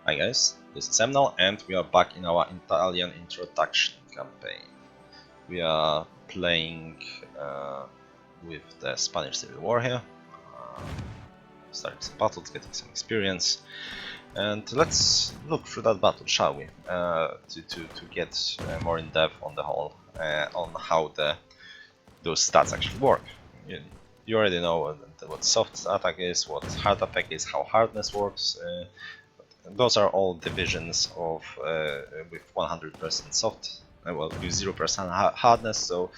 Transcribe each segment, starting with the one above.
Hi guys, this is Emnel and we are back in our Italian introduction campaign. We are playing with the Spanish Civil War here, starting some battles, getting some experience, and let's look through that battle, shall we? To get more in depth on the whole, on how those stats actually work. You already know what soft attack is, what hard attack is, how hardness works. Those are all divisions of with 100% soft, well, with 0% hardness. So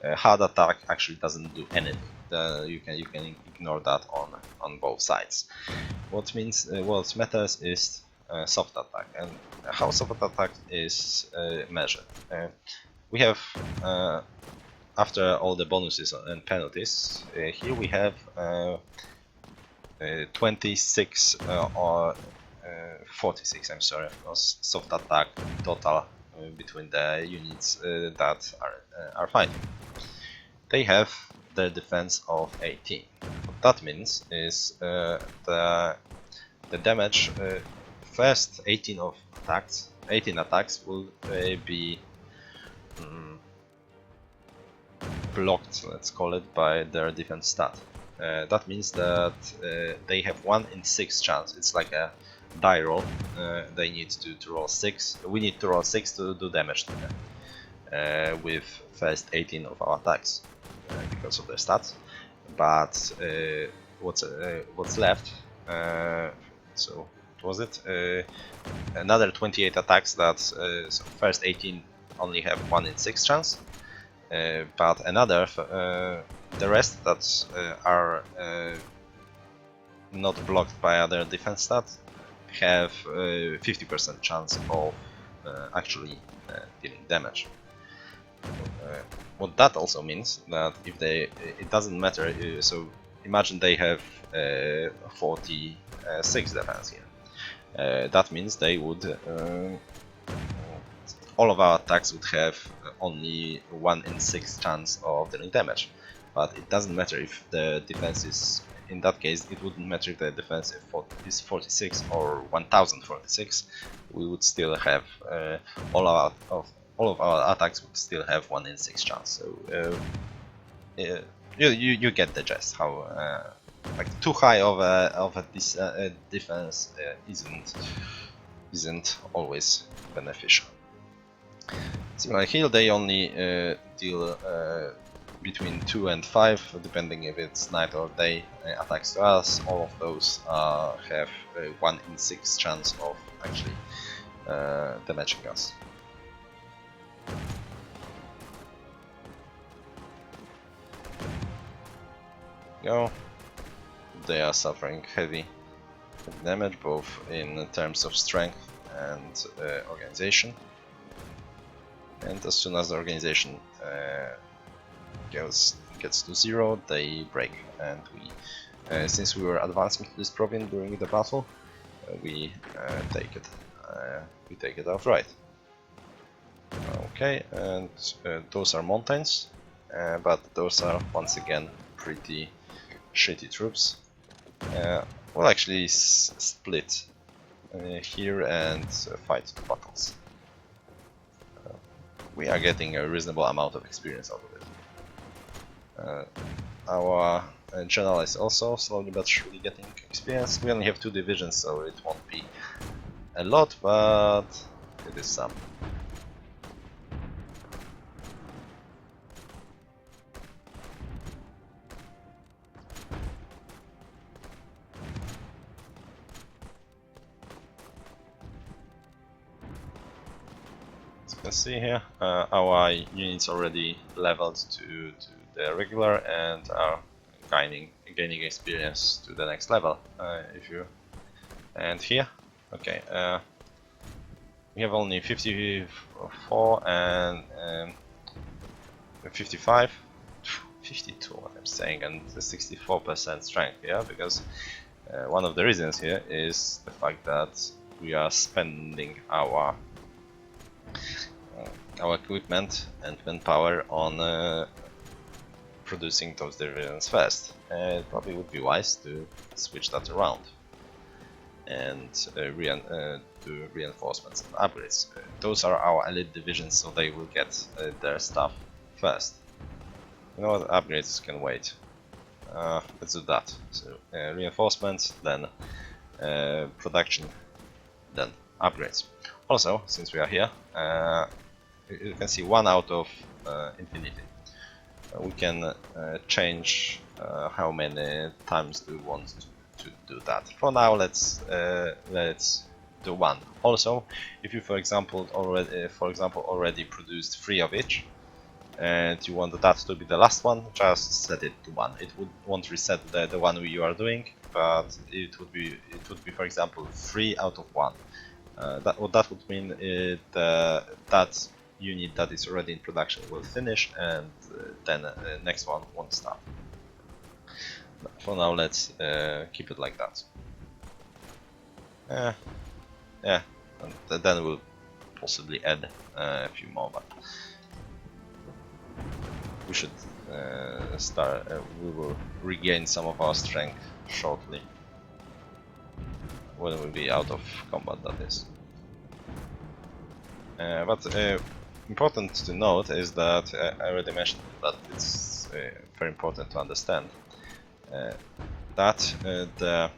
hard attack actually doesn't do anything. You can ignore that on both sides. What matters is soft attack, and how soft attack is measured. We have after all the bonuses and penalties, here we have 26 or 46, I'm sorry, was soft attack total between the units that are fighting. They have the defense of 18. What that means is the damage first 18 attacks will be blocked, let's call it, by their defense stat. That means that they have 1 in 6 chance. It's like a die roll. They need to roll 6. We need to roll 6 to do damage to them with first 18 of our attacks because of their stats. But what's left? So what was it? Another 28 attacks that so first 18 only have 1 in 6 chance. But another, the rest that are not blocked by other defense stats have 50% chance of actually dealing damage. What that also means that if it doesn't matter. So imagine they have 46 defense here. That means they would. All of our attacks would have only 1 in 6 chance of dealing damage, but it doesn't matter if the defense is, in that case, it wouldn't matter if the defense is 46 or 1046. We would still have all of our attacks would still have 1 in 6 chance. So you get the gist. How like too high of a defense isn't always beneficial. Similar here, they only deal between 2 and 5, depending if it's night or day attacks to us. All of those have 1 in 6 chance of actually damaging us. Go. They are suffering heavy damage, both in terms of strength and organization. And as soon as the organization gets to 0, they break. And we, since we were advancing to this province during the battle, we take it. We take it outright. Okay, and those are mountains, but those are once again pretty shitty troops. We'll actually split here and fight 2 battles. We are getting a reasonable amount of experience out of it. Our general is also slowly but surely getting experience. We only have 2 divisions, so it won't be a lot, but it is some. See here, our units already leveled to the regular and are gaining experience to the next level. And here, okay, we have only 54 and 55, 52. What I'm saying, and the 64% strength. Yeah, because one of the reasons here is the fact that we are spending our equipment and manpower on producing those divisions first. It probably would be wise to switch that around. and do reinforcements and upgrades. Those are our elite divisions, so they will get their stuff first. You know what, upgrades can wait. Let's do that. So reinforcements, then production, then upgrades. Also, since we are here, you can see 1 out of infinity. We can change how many times do we want to do that. For now, let's do 1. Also, if you, for example, already produced 3 of each, and you want that to be the last one, just set it to 1. It won't reset the one you are doing, but it would be for example 3 out of 1. What that would mean is that unit that is already in production will finish, and then next one won't start. For now, let's keep it like that. Yeah, and then we'll possibly add a few more, but we should start. We will regain some of our strength shortly when we'll be out of combat, that is. But important to note is that I already mentioned that it's very important to understand that the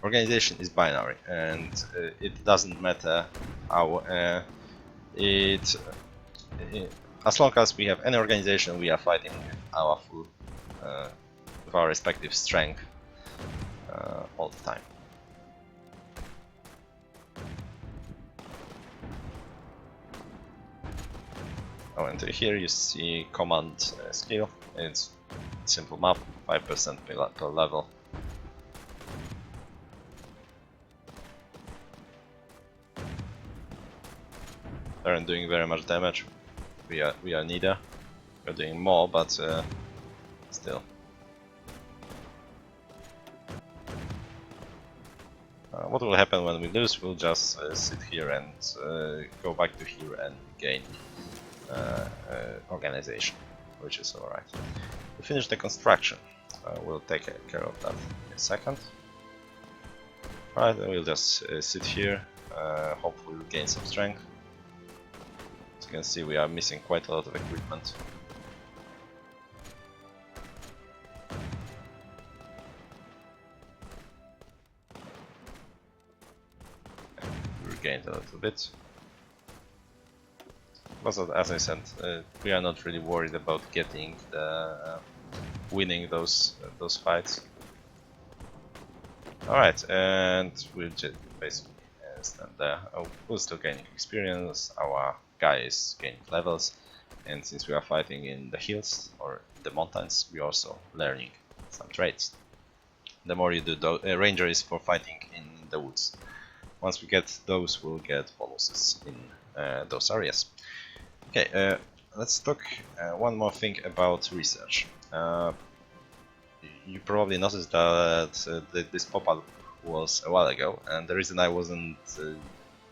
organization is binary, and it doesn't matter how as long as we have any organization, we are fighting with our full, with our respective strength all the time. Oh, and here you see command skill. It's simple map, 5% per level. They aren't doing very much damage. We are neither. We're doing more, but still. What will happen when we lose? We'll just sit here and go back to here and gain organization, which is alright. We finish the construction. We'll take care of that in a second. Alright, then we'll just sit here. Hopefully we'll gain some strength. As you can see, we are missing quite a lot of equipment. We regained a little bit. But as I said, we are not really worried about getting winning those fights. Alright, and we'll just basically stand there. We're still gaining experience, our guy is gaining levels, and since we are fighting in the hills or the mountains, we're also learning some traits. The more you do, ranger is for fighting in the woods. Once we get those, we'll get bonuses in those areas. Okay, let's talk one more thing about research. You probably noticed that this pop-up was a while ago, and the reason I wasn't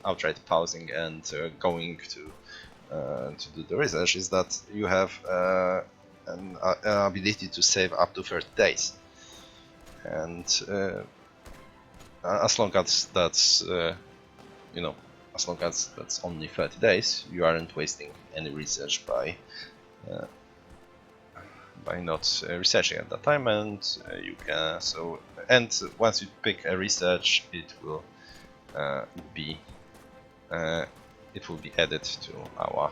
outright pausing and going to do the research is that you have an ability to save up to 30 days, and as long as that's you know, as long as that's only 30 days, you aren't wasting any research by not researching at that time, and you can and once you pick a research, it will be added to our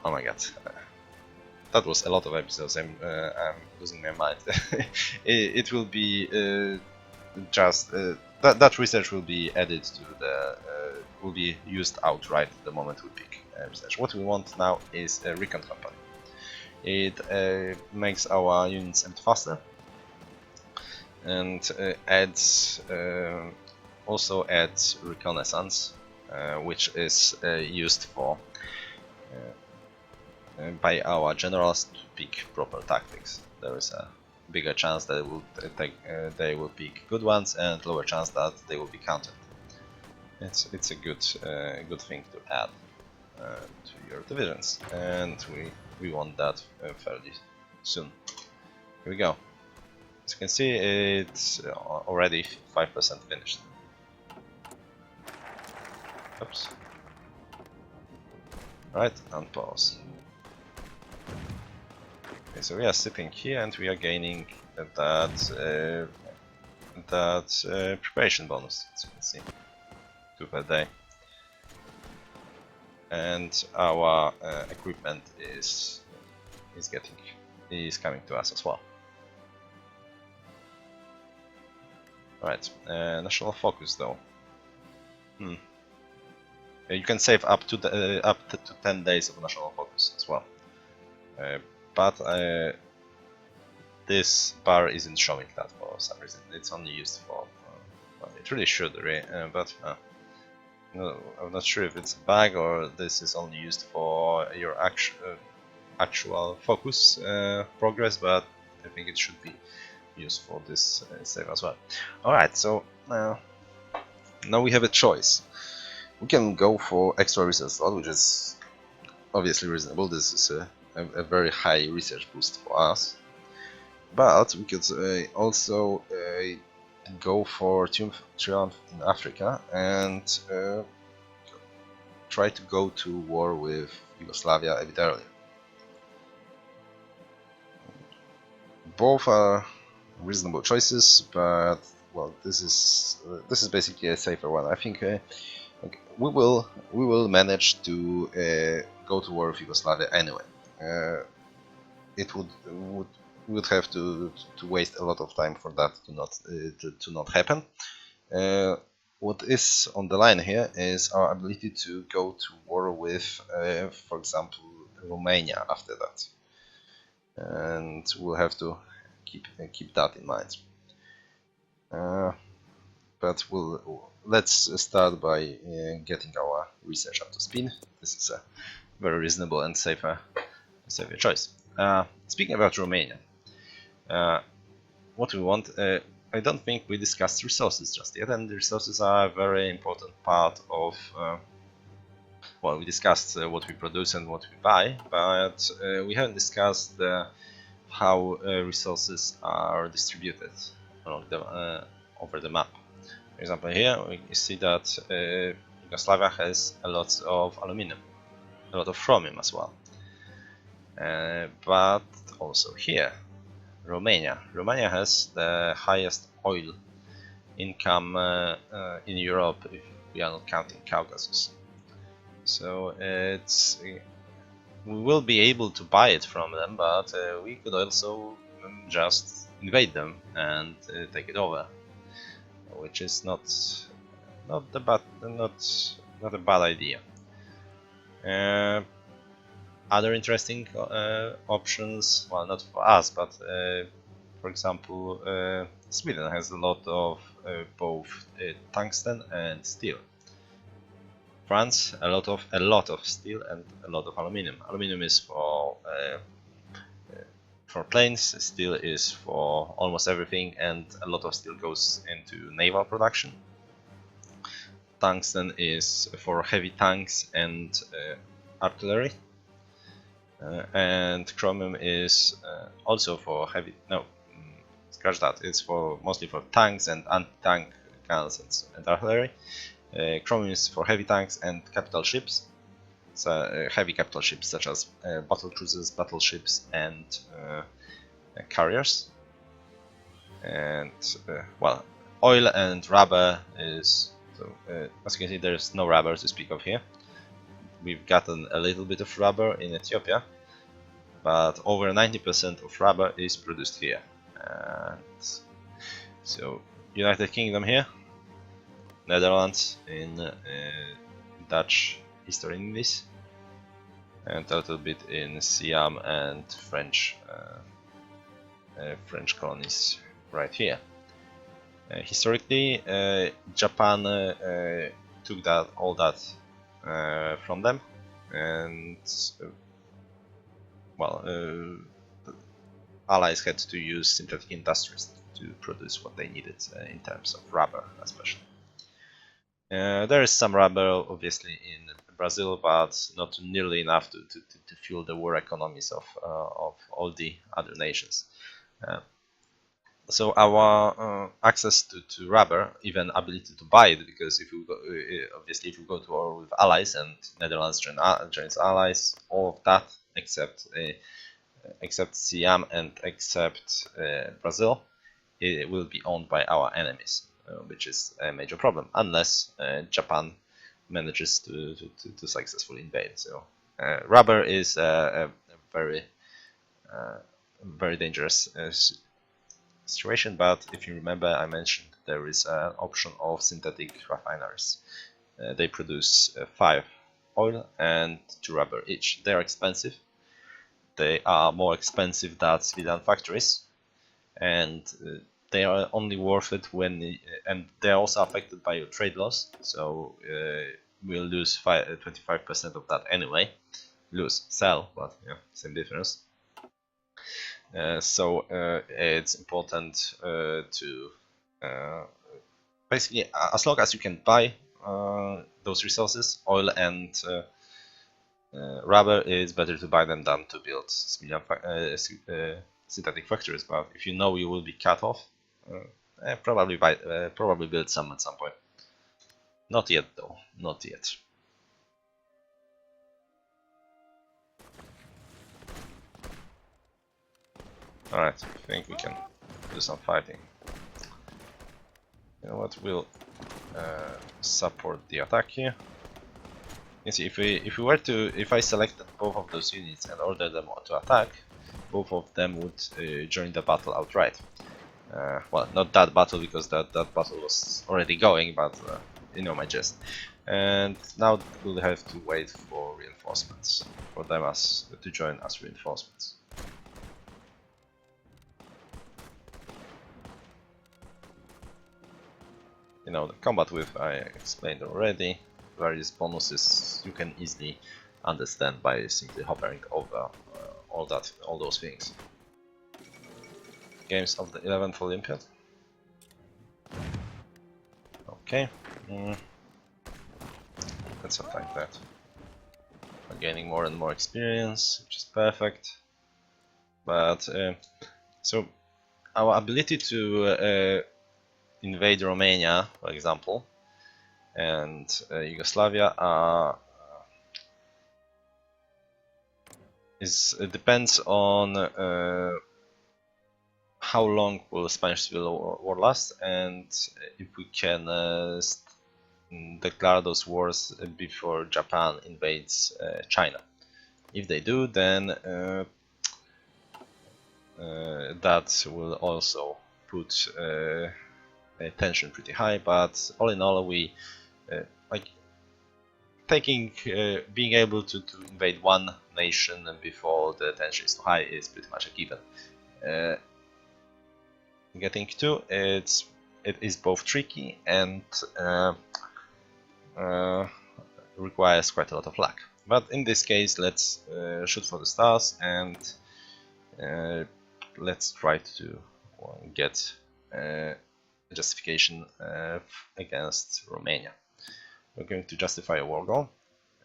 oh my god, that was a lot of episodes. I'm losing my mind. it will be just that research will be added to will be used outright the moment we pick research. What we want now is a recon company. It makes our units empty faster, and also adds reconnaissance, which is used for by our generals to pick proper tactics. There is a bigger chance that they will pick good ones, and lower chance that they will be countered. It's a good thing to add to your divisions, and we want that fairly soon. Here we go. As you can see, it's already 5% finished. Oops. Right, and pause. Okay, so we are sitting here and we are gaining that preparation bonus, as you can see, 2 per day. And our equipment is coming to us as well. Right, national focus though. You can save up to 10 days of national focus as well, but this bar isn't showing that for some reason. It's only used for well, it really should, but no, I'm not sure if it's a bug or this is only used for your actual focus progress, but I think it should be used for this save as well. Alright, so now we have a choice. We can go for extra research slot, which is obviously reasonable. This is a very high research boost for us. But we could also go for Triumph in Africa and try to go to war with Yugoslavia a bit earlier. Both are reasonable choices, but well, this is basically a safer one. I think we will manage to go to war with Yugoslavia anyway. It would have to waste a lot of time for that to not happen. What is on the line here is our ability to go to war with, for example, Romania after that, and we'll have to keep that in mind. But let's start by getting our research up to speed. This is a very reasonable and safer choice. Speaking about Romania, what we want, I don't think we discussed resources just yet, and the resources are a very important part of, well, we discussed what we produce and what we buy, but we haven't discussed how resources are distributed along over the map. For example, here we see that Yugoslavia has a lot of aluminum, a lot of chromium as well. But also here, Romania has the highest oil income in Europe if we are not counting Caucasus. So we will be able to buy it from them, but we could also just invade them and take it over, which is not a bad idea. Other interesting options, well, not for us, but for example, Sweden has a lot of both tungsten and steel. France, a lot of steel and a lot of aluminum. Aluminum is for planes, steel is for almost everything, and a lot of steel goes into naval production. Tungsten is for heavy tanks and artillery. And chromium is also for heavy. No, scratch that. It's mostly for tanks and anti-tank guns and artillery. Chromium is for heavy tanks and capital ships. So heavy capital ships such as battle cruisers, battleships, and carriers. And well, oil and rubber is. So as you can see, there's no rubber to speak of here. We've gotten a little bit of rubber in Ethiopia, but over 90% of rubber is produced here. And so United Kingdom here, Netherlands in Dutch history in this, and a little bit in Siam and French colonies right here. Historically, Japan took all that from them, and well, allies had to use synthetic industries to produce what they needed in terms of rubber, especially. There is some rubber, obviously, in Brazil, but not nearly enough to fuel the war economies of all the other nations. So our access to rubber, even ability to buy it, because if you go, obviously if you go to war with allies and Netherlands joins allies, all of that except Siam and except Brazil, it will be owned by our enemies, which is a major problem unless Japan manages to successfully invade. So rubber is a very very dangerous situation, but if you remember, I mentioned there is an option of synthetic refineries. They produce 5 oil and 2 rubber each. They are expensive. They are more expensive than civilian factories, and they are only worth it when, and they are also affected by your trade laws. So we'll lose 25% of that anyway. Lose, sell, but yeah, same difference. So it's important to basically, as long as you can buy those resources, oil and rubber, is better to buy them than to build synthetic factories. But if you know you will be cut off, probably build some at some point. Not yet though, not yet. Alright, I think we can do some fighting. You know what, we'll support the attack here. You see, if I selected both of those units and order them to attack, both of them would join the battle outright. Well, not that battle, because that battle was already going, but you know my gist. And now we'll have to wait for reinforcements, for them to join as reinforcements. You know, the combat with I explained already. Various bonuses you can easily understand by simply hovering over all those things. Games of the 11th Olympiad. Okay, let's attack that. We're gaining more and more experience, which is perfect. But so our ability to invade Romania, for example, and Yugoslavia depends on how long will the Spanish Civil War last, and if we can declare those wars before Japan invades China. If they do, then that will also put tension pretty high. But all in all, we like taking being able to invade one nation before the tension is too high is pretty much a given. Getting two, it is both tricky and requires quite a lot of luck. But in this case, let's shoot for the stars and let's try to get justification against Romania. We're going to justify a war goal.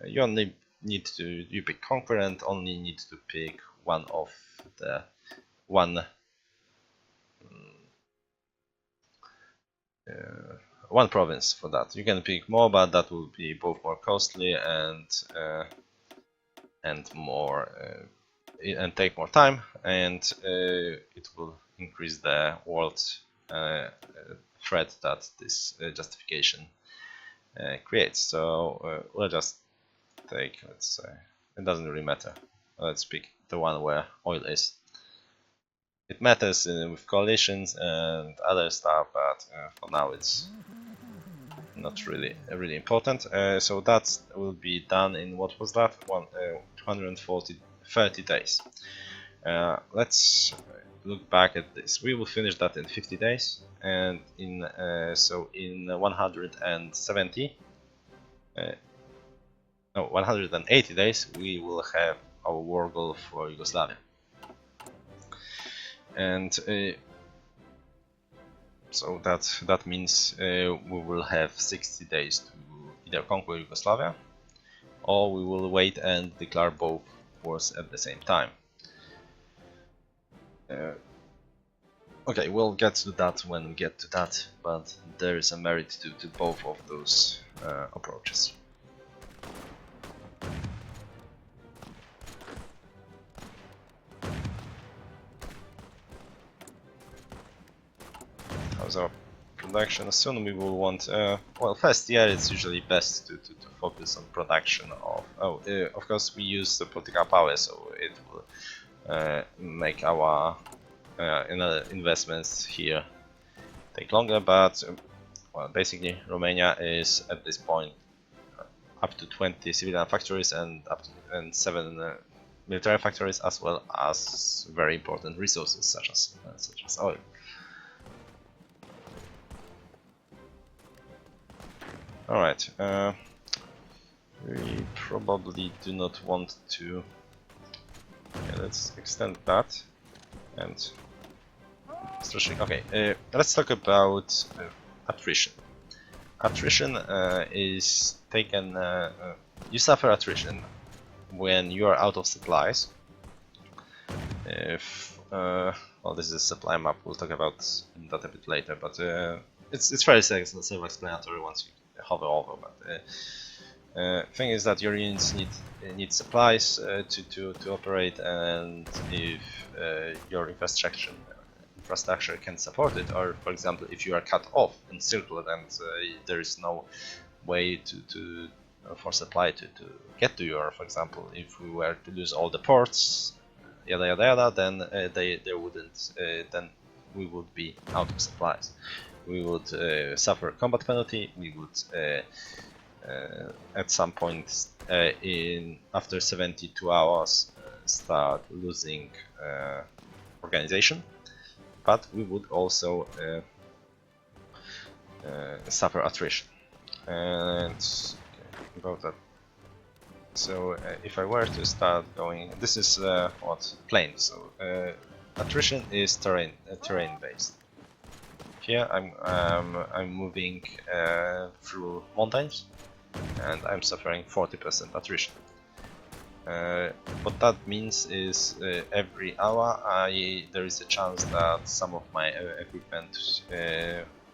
You only need to, you pick conquer and only need to pick one of the one province for that. You can pick more, but that will be both more costly and more and take more time, and it will increase the world threat that this justification creates. So we'll just take, let's say, it doesn't really matter. Let's pick the one where oil is. It matters with coalitions and other stuff, but for now it's not really important. So that will be done in, what was that? 30 days. Let's look back at this. We will finish that in 50 days, and in so in 170 no 180 days we will have our war goal for Yugoslavia. And so that means we will have 60 days to either conquer Yugoslavia, or we will wait and declare both wars at the same time. Okay, we'll get to that when we get to that, but there is a merit to both of those approaches. How's our production? Soon we will want, well, first year it's usually best to focus on production of, of course we use the political power, so it will make our investments here take longer, but well, basically Romania is at this point up to 20 civilian factories and up to 7 military factories, as well as very important resources such as oil. Alright, we probably do not want to. Okay, let's extend that and stretching. Okay, let's talk about attrition. Attrition is taken. You suffer attrition when you are out of supplies. If well, this is a supply map. We'll talk about that a bit later, but it's very self-explanatory once you hover over. But thing is that your units need supplies to operate, and if your infrastructure can support it, or for example if you are cut off and circled and there is no way for supply to get to your, for example, if we were to lose all the ports, yada yada yada, then there wouldn't then we would be out of supplies. We would suffer combat penalty. We would at some point after 72 hours start losing organization, but we would also suffer attrition. And okay, about that. So if I were to start going, this is what plain. So attrition is terrain based. Here I'm moving through mountains, and I'm suffering 40% attrition. What that means is every hour there is a chance that some of my equipment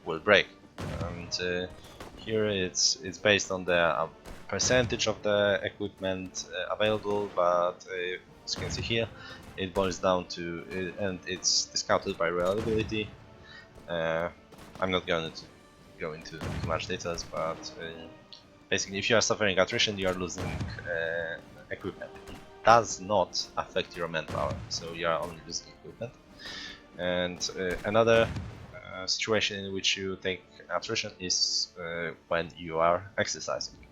will break, and here it's based on the percentage of the equipment available, but as you can see here, it boils down to and it's discounted by reliability. I'm not going to go into too much details, but basically if you are suffering attrition, you are losing equipment. It does not affect your manpower, so you are only losing equipment. And another situation in which you take attrition is when you are exercising.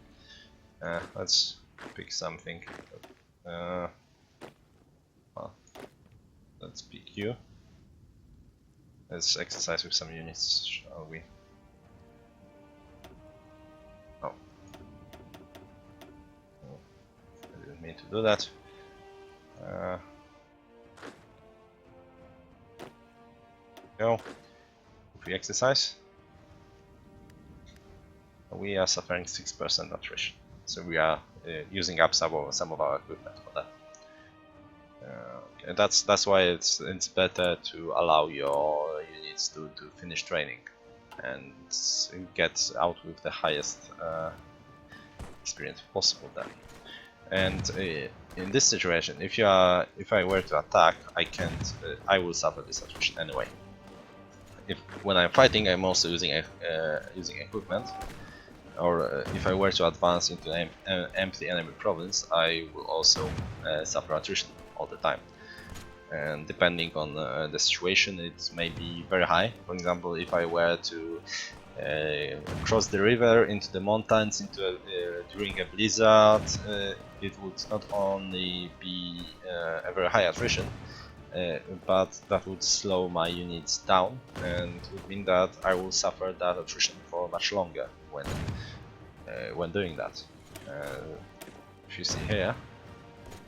Let's pick something. Well, let's pick you. Let's exercise with some units, shall we? Oh. I didn't mean to do that. Go. If we exercise, we are suffering 6% attrition. So we are using up some of our equipment for that. Okay, that's why it's better to allow your units to finish training and get out with the highest experience possible then. And in this situation, if I were to attack, I will suffer this attrition anyway. When I'm fighting, I'm also using equipment, or if I were to advance into an empty enemy province, I will also suffer attrition all the time. And depending on the situation, it may be very high. For example, if I were to cross the river into the mountains during a blizzard, it would not only be a very high attrition, but that would slow my units down and would mean that I will suffer that attrition for much longer when doing that. If you see here,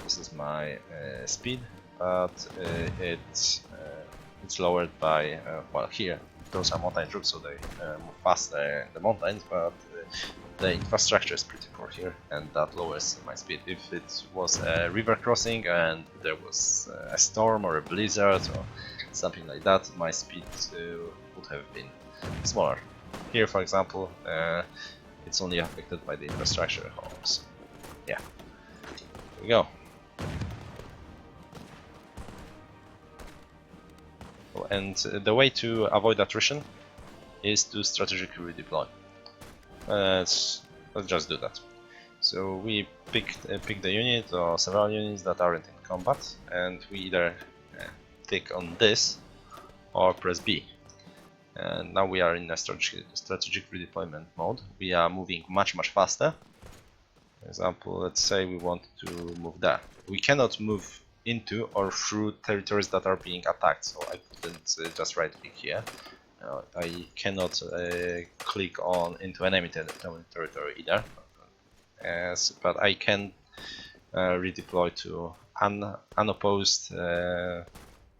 this is my speed, but it's lowered by well, here those are mountain troops, so they move faster in the mountains, but the infrastructure is pretty poor here, and that lowers my speed. If it was a river crossing and there was a storm or a blizzard or something like that, my speed would have been smaller. Here, for example, it's only affected by the infrastructure homes. Yeah, here we go. And the way to avoid attrition is to strategically redeploy. Let's just do that. So we pick the unit or several units that aren't in combat, and we either click on this or press B. And now we are in a strategic redeployment mode. We are moving much faster. For example, let's say we want to move there. We cannot move into or through territories that are being attacked, so I couldn't just right click here. I cannot click on into enemy territory either, but I can redeploy to unopposed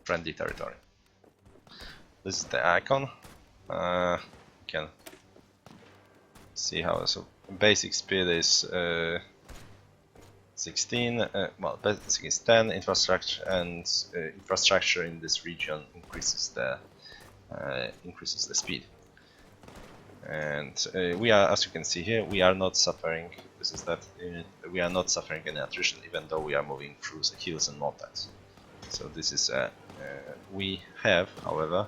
friendly territory. This is the icon. You can see how, so basic speed is 16, well, basic is 10, infrastructure, and infrastructure in this region increases the speed. And we are, as you can see here, we are not suffering. This is that unit. We are not suffering any attrition, even though we are moving through the hills and mountains. So this is we have, however,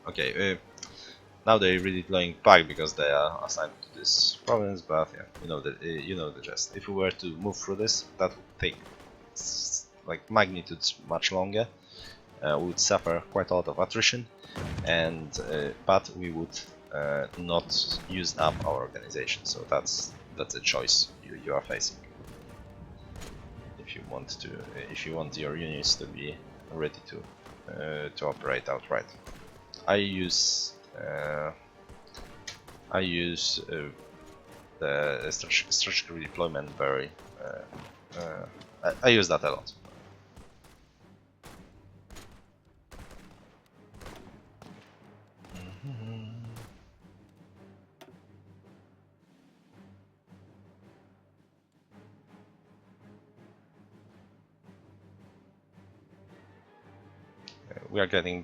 okay. Now they're really deploying back because they are assigned to this province, but yeah, you know the gist. If we were to move through this, that would take like magnitudes much longer. We would suffer quite a lot of attrition, and but we would not use up our organization. So that's a choice you are facing. If you want your units to be ready to operate outright. I use the strategic redeployment very. I use that a lot. We are getting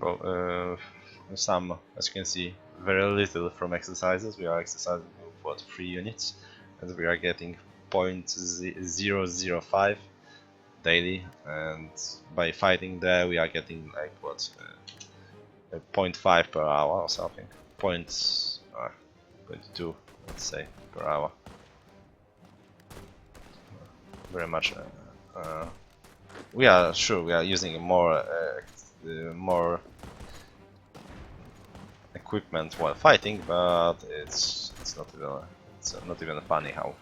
some, as you can see, very little from exercises. We are exercising what 3 units, and we are getting 0.005 daily. And by fighting there, we are getting like what 0.5 per hour or something, 0.2, let's say, per hour. Very much. We are using more equipment while fighting, but it's not even funny how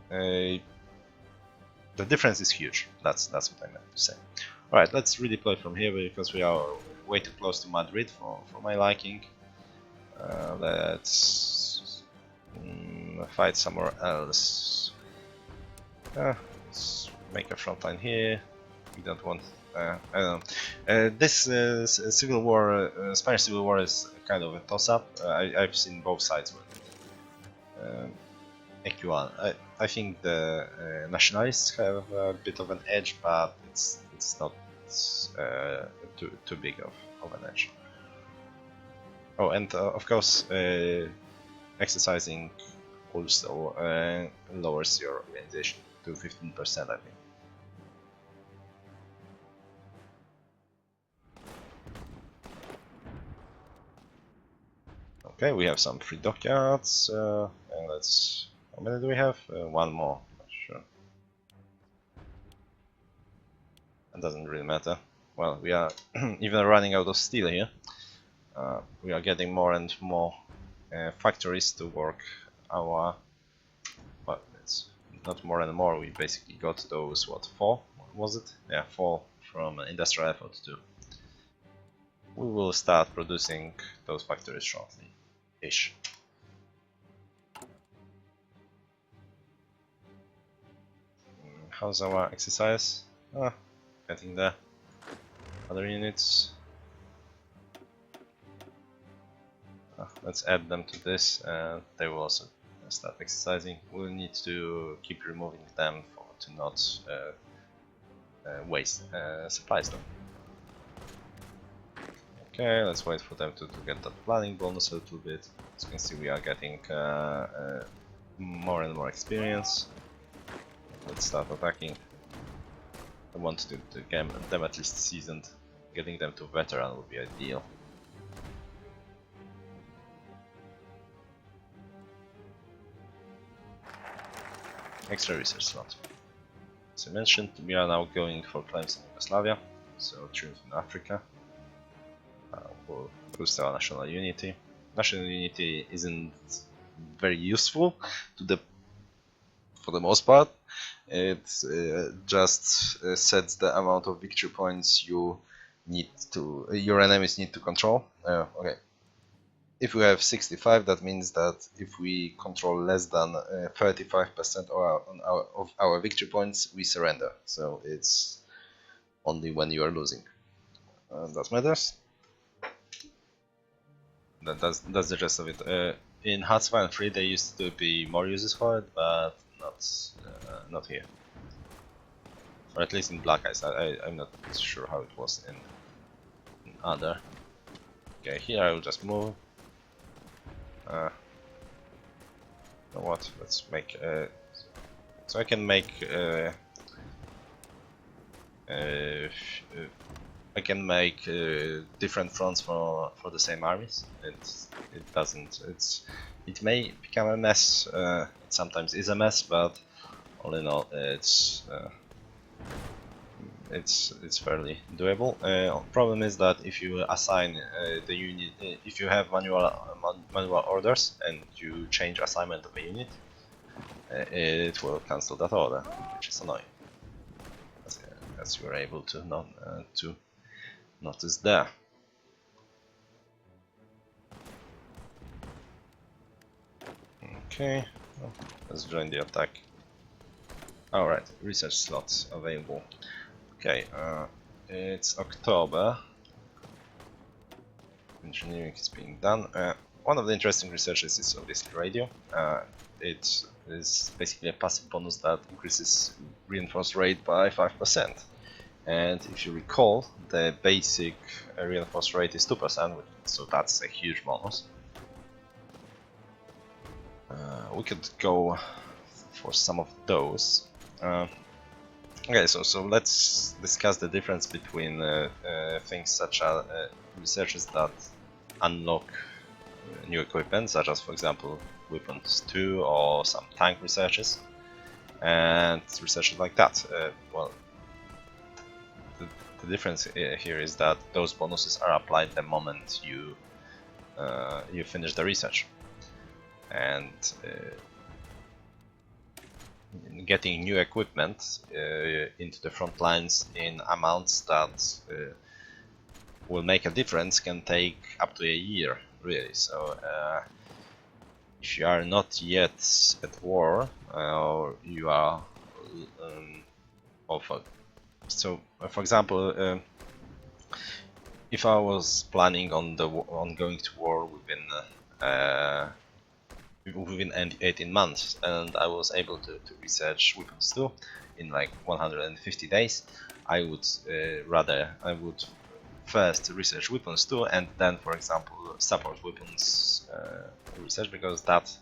the difference is huge. That's what I meant to say. All right, let's redeploy from here because we are way too close to Madrid for my liking. Let's fight somewhere else. Let's make a front line here. We don't want. I don't know. This civil war, Spanish Civil War, is kind of a toss-up. I've seen both sides with it. Equal. I think the nationalists have a bit of an edge, but it's not too big of an edge. Oh, and of course, exercising also lowers your organization to 15%, I think. Okay, we have some free dockyards, and let's. How many do we have? One more. Not sure. It doesn't really matter. Well, we are even running out of steel here. We are getting more and more factories to work our. Well, it's not more and more. We basically got those. What, 4? What was it? Yeah, 4 from industrial effort 2. We will start producing those factories shortly. Ish. How's our exercise? Getting there. Other units. let's add them to this, and they will also start exercising. We'll need to keep removing them to not waste supplies though. Okay, let's wait for them to get that planning bonus a little bit. As you can see, we are getting more and more experience. Let's start attacking. I want to get them at least seasoned. Getting them to veteran would be ideal. Extra research slot. As I mentioned, we are now going for claims in Yugoslavia, so Triumph in Africa. We'll boost our national unity. National unity isn't very useful for the most part. It just sets the amount of victory points your enemies need to control. Okay. If we have 65, that means that if we control less than 35% of our victory points, we surrender. So it's only when you are losing. That matters. That's the gist of it. In Hearts 3 there used to be more uses for it, but not here. Or at least in Black Ice. I'm not sure how it was in other. Okay, here I will just move. You know what? Let's make so I can make different fronts for the same armies. It may become a mess. It sometimes is a mess, but all in all, it's fairly doable. Problem is that if you assign the unit, if you have manual orders and you change assignment of a unit, it will cancel that order, which is annoying. As you are able to notice there. Okay, well, let's join the attack. Alright, research slots available. Okay, it's October. Engineering is being done. One of the interesting researches is obviously radio. It is basically a passive bonus that increases reinforced rate by 5%. And if you recall, the basic reinforced rate is 2%, so that's a huge bonus. We could go for some of those. Okay, so let's discuss the difference between things such as researches that unlock new equipment, such as, for example, weapons 2 or some tank researches, and researches like that. Well, the difference here is that those bonuses are applied the moment you finish the research, and getting new equipment into the front lines in amounts that will make a difference can take up to a year, really. So if you are not yet at war, or you are for example, if I was planning on going to war within 18 months, and I was able to research weapons 2 in like 150 days, I would first research weapons 2 and then, for example, support weapons research, because that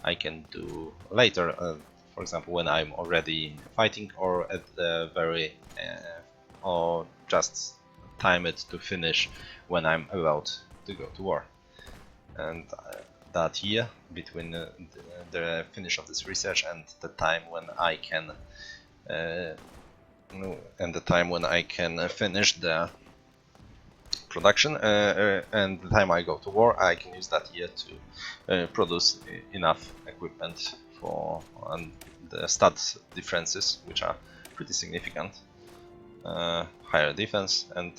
I can do later, for example, when I'm already fighting, or at the very or just time it to finish when I'm about to go to war. And that year between the finish of this research and the time when I can finish the production, and the time I go to war, I can use that year to produce enough equipment for the stat differences, which are pretty significant. Higher defense and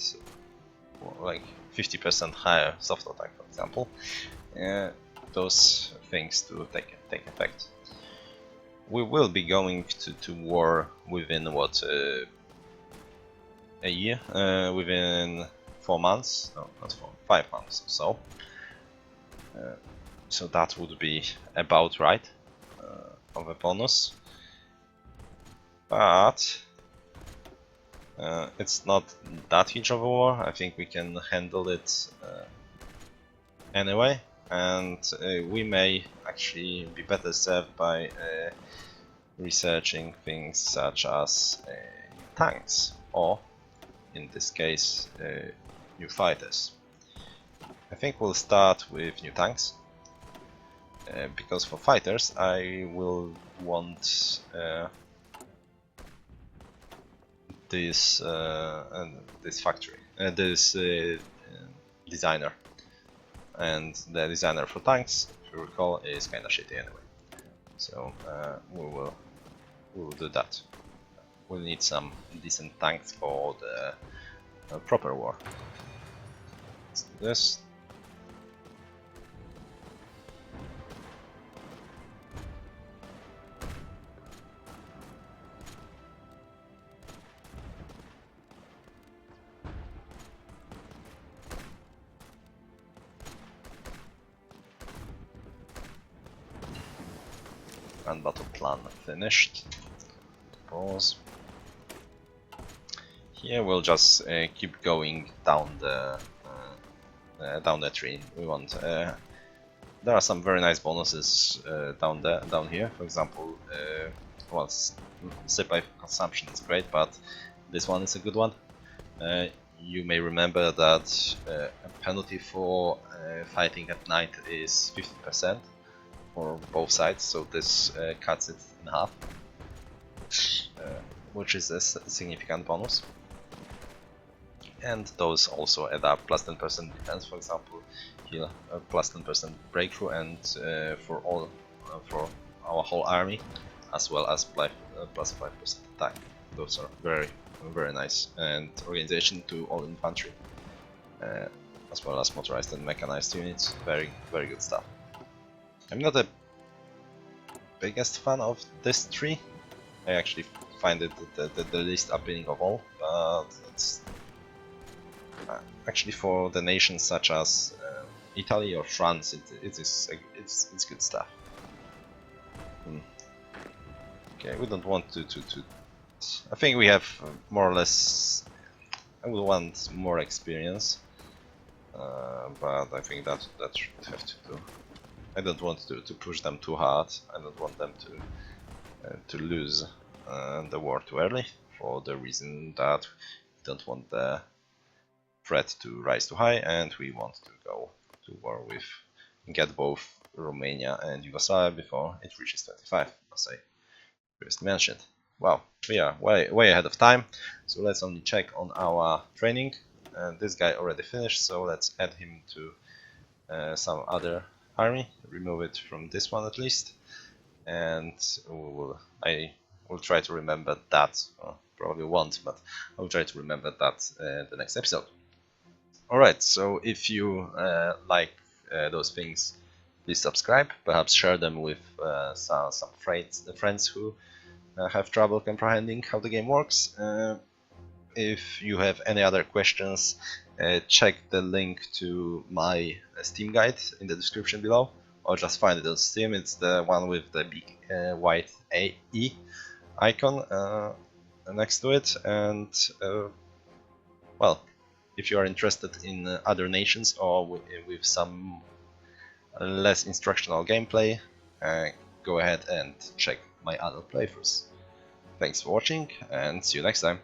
like 50% higher soft attack, for example. Those things to take effect. We will be going to war within what, a year, within 4 months, no, not 4, 5 months or so. So that would be about right of a bonus. But it's not that huge of a war. I think we can handle it anyway, and we may actually be better served by researching things such as tanks, or in this case new fighters. I think we'll start with new tanks, because for fighters I will want this factory, this designer, and the designer for tanks, if you recall, is kinda shitty anyway. So we will do that. We'll need some decent tanks for the proper war. Let's do this. And battle plan finished. Pause. Here we'll just keep going down the tree. We want. There are some very nice bonuses down here. For example, well, supply consumption is great, but this one is a good one. You may remember that a penalty for fighting at night is 50%. For both sides, so this cuts it in half, which is a significant bonus. And those also add up, plus 10% defense, for example, here plus 10% breakthrough, and for our whole army, as well as plus 5% attack. Those are very nice, and organization to all infantry, as well as motorized and mechanized units. Very good stuff. I'm not the biggest fan of this tree. I actually find it the least appealing of all, but it's actually for the nations such as Italy or France, it's good stuff. Okay, we don't want to. I think we have more or less. I would want more experience, but I think that should have to do. I don't want to push them too hard. I don't want them to lose the war too early, for the reason that we don't want the threat to rise too high, and we want to go to war with, get both Romania and Yugoslavia before it reaches 25, as I previously mentioned. Wow, we are way ahead of time, so let's only check on our training. This guy already finished, so let's add him to some other army, remove it from this one at least, and I will try to remember that. Well, probably won't, but I will try to remember that the next episode. Alright, so if you like those things, please subscribe, perhaps share them with some friends who have trouble comprehending how the game works. If you have any other questions, check the link to my Steam guide in the description below, or just find it on Steam. It's the one with the big white AE icon next to it. And well, if you are interested in other nations or with some less instructional gameplay, go ahead and check my other playthroughs. Thanks for watching, and see you next time.